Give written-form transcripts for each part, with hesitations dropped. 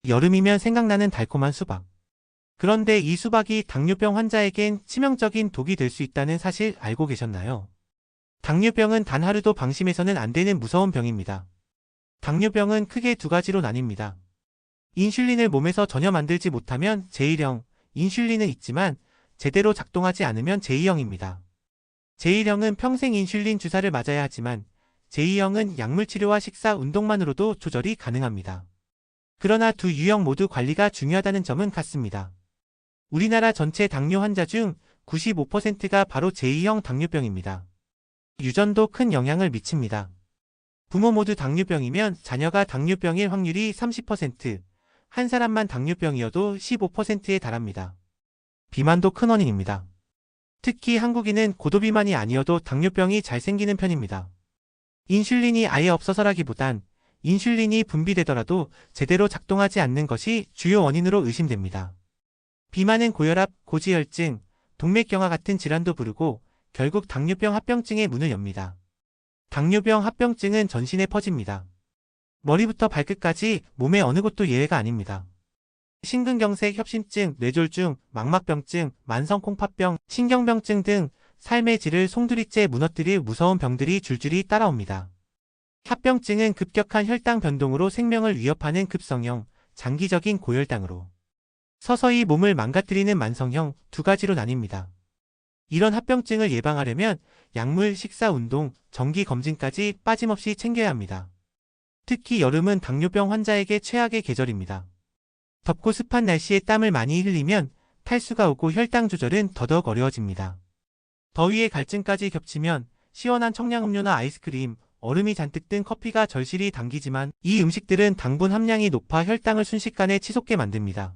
여름이면 생각나는 달콤한 수박. 그런데 이 수박이 당뇨병 환자에겐 치명적인 독이 될 수 있다는 사실 알고 계셨나요? 당뇨병은 단 하루도 방심해서는 안 되는 무서운 병입니다. 당뇨병은 크게 두 가지로 나뉩니다. 인슐린을 몸에서 전혀 만들지 못하면 제1형, 인슐린은 있지만 제대로 작동하지 않으면 제2형입니다. 제1형은 평생 인슐린 주사를 맞아야 하지만 제2형은 약물 치료와 식사, 운동만으로도 조절이 가능합니다. 그러나 두 유형 모두 관리가 중요하다는 점은 같습니다. 우리나라 전체 당뇨 환자 중 95%가 바로 제2형 당뇨병입니다. 유전도 큰 영향을 미칩니다. 부모 모두 당뇨병이면 자녀가 당뇨병일 확률이 30%, 한 사람만 당뇨병이어도 15%에 달합니다. 비만도 큰 원인입니다. 특히 한국인은 고도비만이 아니어도 당뇨병이 잘 생기는 편입니다. 인슐린이 아예 없어서라기보단 인슐린이 분비되더라도 제대로 작동하지 않는 것이 주요 원인으로 의심됩니다. 비만은 고혈압, 고지혈증, 동맥경화 같은 질환도 부르고 결국 당뇨병 합병증의 문을 엽니다. 당뇨병 합병증은 전신에 퍼집니다. 머리부터 발끝까지 몸의 어느 곳도 예외가 아닙니다. 심근경색, 협심증, 뇌졸중, 망막병증, 만성콩팥병, 신경병증 등 삶의 질을 송두리째 무너뜨릴 무서운 병들이 줄줄이 따라옵니다. 합병증은 급격한 혈당 변동으로 생명을 위협하는 급성형, 장기적인 고혈당으로 서서히 몸을 망가뜨리는 만성형 두 가지로 나뉩니다. 이런 합병증을 예방하려면 약물, 식사, 운동, 정기검진까지 빠짐없이 챙겨야 합니다. 특히 여름은 당뇨병 환자에게 최악의 계절입니다. 덥고 습한 날씨에 땀을 많이 흘리면 탈수가 오고 혈당 조절은 더더욱 어려워집니다. 더위에 갈증까지 겹치면 시원한 청량음료나 아이스크림, 얼음이 잔뜩 든 커피가 절실히 당기지만 이 음식들은 당분 함량이 높아 혈당을 순식간에 치솟게 만듭니다.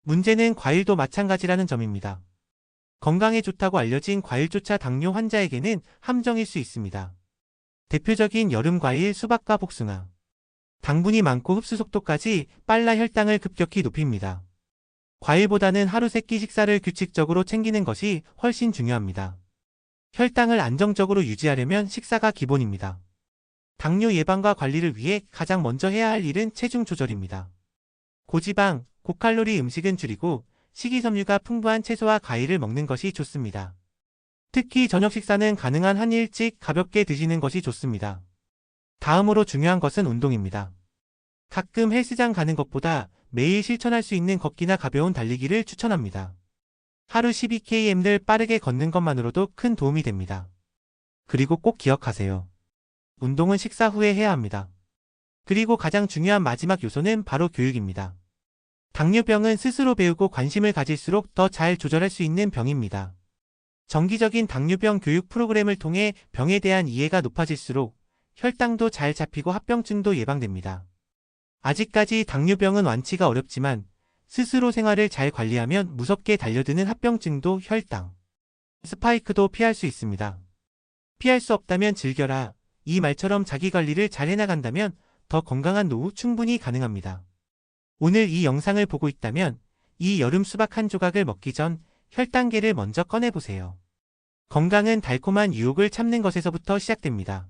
문제는 과일도 마찬가지라는 점입니다. 건강에 좋다고 알려진 과일조차 당뇨 환자에게는 함정일 수 있습니다. 대표적인 여름 과일 수박과 복숭아. 당분이 많고 흡수 속도까지 빨라 혈당을 급격히 높입니다. 과일보다는 하루 3끼 식사를 규칙적으로 챙기는 것이 훨씬 중요합니다. 혈당을 안정적으로 유지하려면 식사가 기본입니다. 당뇨 예방과 관리를 위해 가장 먼저 해야 할 일은 체중 조절입니다. 고지방, 고칼로리 음식은 줄이고 식이섬유가 풍부한 채소와 과일을 먹는 것이 좋습니다. 특히 저녁 식사는 가능한 한 일찍 가볍게 드시는 것이 좋습니다. 다음으로 중요한 것은 운동입니다. 가끔 헬스장 가는 것보다 매일 실천할 수 있는 걷기나 가벼운 달리기를 추천합니다. 하루 12km를 빠르게 걷는 것만으로도 큰 도움이 됩니다. 그리고 꼭 기억하세요. 운동은 식사 후에 해야 합니다. 그리고 가장 중요한 마지막 요소는 바로 교육입니다. 당뇨병은 스스로 배우고 관심을 가질수록 더 잘 조절할 수 있는 병입니다. 정기적인 당뇨병 교육 프로그램을 통해 병에 대한 이해가 높아질수록 혈당도 잘 잡히고 합병증도 예방됩니다. 아직까지 당뇨병은 완치가 어렵지만 스스로 생활을 잘 관리하면 무섭게 달려드는 합병증도 혈당, 스파이크도 피할 수 있습니다. 피할 수 없다면 즐겨라. 이 말처럼 자기 관리를 잘 해나간다면 더 건강한 노후 충분히 가능합니다. 오늘 이 영상을 보고 있다면 이 여름 수박 한 조각을 먹기 전 혈당계를 먼저 꺼내보세요. 건강은 달콤한 유혹을 참는 것에서부터 시작됩니다.